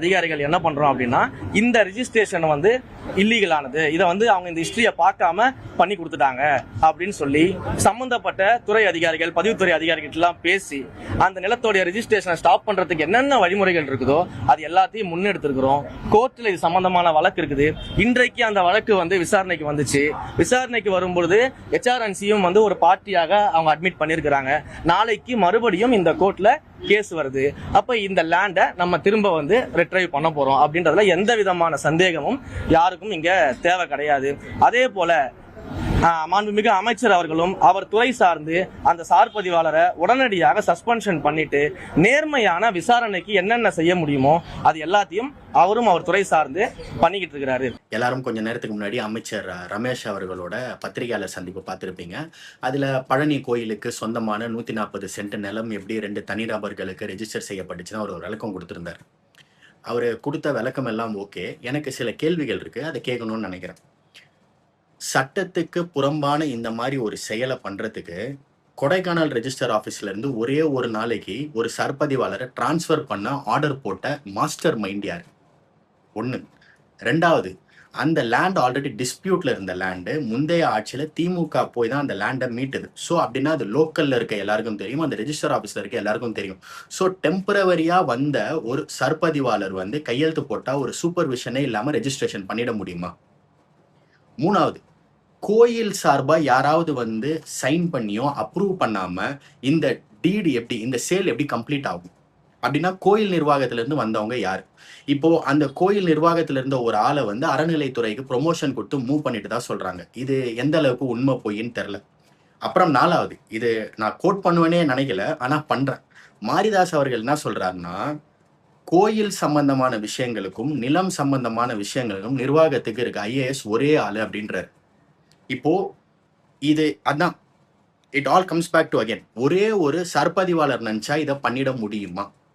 அதிகாரிகள் என்ன பண்றோம் அப்படின்னா இந்த ரிஜிஸ்ட்ரேஷன் வந்து இல்லீகலானது, இதை வந்து அவங்க இந்த ஹிஸ்டரியை பார்க்காம பண்ணி கொடுத்துட்டாங்க அப்படின்னு சொல்லி சம்பந்தப்பட்ட துறை அதிகாரிகள் பதிவுத்துறை அதிகாரிகள் எல்லாம் பேசி அந்த நிலத்தோடைய ரிஜிஸ்ட்ரேஷனை ஸ்டாப் பண்றதுக்கு என்னென்ன வழிமுறைகள் இருக்குதோ அது எல்லாத்தையும் முன்னெடுத்திருக்கிறோம். கோர்ட்ல இது சம்பந்தமான வழக்கு இருக்குது. இன்றைக்கு அந்த வழக்கு வந்து விசாரணைக்கு வந்துச்சு. விசாரணைக்கு வரும்பொழுது HRNCயும் வந்து ஒரு பார்ட்டியாக அவங்க அட்மிட் பண்ணியிருக்கிறாங்க. நாளைக்கு மறுபடியும் இந்த கோர்ட்ல கேஸ் வருது. அப்ப இந்த லேண்டை நம்ம திரும்ப வந்து ரிட்ரைவ் பண்ண போறோம் அப்படின்றதுல எந்த விதமான சந்தேகமும் யாருக்கும் இங்க தேவை கிடையாது. அதே போல மாண்புமிகு அமைச்சர் அவர்களும் அவர் துறை சார்ந்து அந்த சார் பதிவாளரை உடனடியாக சஸ்பென்ஷன் பண்ணிட்டு நேர்மையான விசாரணைக்கு என்னென்ன செய்ய முடியுமோ அது எல்லாத்தையும் அவரும் அவர் துறை சார்ந்து பண்ணிக்கிட்டு இருக்கிறாரு. எல்லாரும் கொஞ்ச நேரத்துக்கு முன்னாடி அமைச்சர் ரமேஷ் அவர்களோட பத்திரிகையாளர் சந்திப்பு பார்த்துருப்பீங்க. அதுல பழனி கோயிலுக்கு சொந்தமான 140 சென்ட் நிலம் எப்படி 2 தனிநபர்களுக்கு ரெஜிஸ்டர் செய்யப்பட்டுச்சுன்னு அவர் ஒரு விளக்கம் கொடுத்திருந்தார். அவர் கொடுத்த விளக்கம் எல்லாம் ஓகே. எனக்கு சில கேள்விகள் இருக்கு, அதை கேட்கணும்னு நினைக்கிறேன். சட்டத்துக்கு புறம்பான இந்த மாதிரி ஒரு செயலை பண்றதுக்கு கொடைக்கானல் ரெஜிஸ்டர் ஆஃபீஸ்ல இருந்து ஒரே ஒரு நாளைக்கு ஒரு சர்பதிவாளரை டிரான்ஸ்ஃபர் பண்ண ஆர்டர் போட்ட மாஸ்டர் மைண்ட் யார்? ஒன்று. ரெண்டாவது, அந்த லேண்ட் ஆல்ரெடி டிஸ்பியூட்ல இருந்த லேண்டு முந்தைய ஆட்சியில திமுக போய் தான் அந்த லேண்டை மீட்டுது. ஸோ அப்படின்னா அது லோக்கல்ல இருக்க எல்லாருக்கும் தெரியும், அந்த ரெஜிஸ்டர் ஆஃபீஸ்ல இருக்க எல்லாருக்கும் தெரியும். ஸோ டெம்பரவரியா வந்த ஒரு சர்பதிவாளர் வந்து கையெழுத்து போட்டா ஒரு சூப்பர்விஷனே இல்லாம ரெஜிஸ்ட்ரேஷன் பண்ணிட முடியுமா? மூணாவது, கோயில் சார்பா யாராவது வந்து சைன் பண்ணியோ அப்ரூவ் பண்ணாம இந்த டீடு எப்படி, இந்த சேல் எப்படி கம்ப்ளீட் ஆகும்? அப்படின்னா கோயில் நிர்வாகத்துல இருந்து வந்தவங்க யாரு? இப்போ அந்த கோயில் நிர்வாகத்துல இருந்த ஒரு ஆளை வந்து அறநிலைத்துறைக்கு ப்ரொமோஷன் கொடுத்து மூவ் பண்ணிட்டு தான் சொல்றாங்க. இது எந்த அளவுக்கு உண்மை பொய்ன்னு தெரியல. அப்புறம் நாலாவது, இது நான் கோட் பண்ணுவேனே நினைக்கல, ஆனா பண்றேன். மாரிதாஸ் அவர்கள் என்ன சொல்றாருன்னா, கோயில் சம்பந்தமான விஷயங்களுக்கும் நிலம் சம்பந்தமான விஷயங்களுக்கும் நிர்வாகத்துக்கு இருக்கு IAS ஒரே ஆளு அப்படின்றாரு. இப்போ இது அதான் it all comes back to again, ஒரே ஒரு சர்பதிவாளர் நினைச்சா இதை பண்ணிட முடியுமா?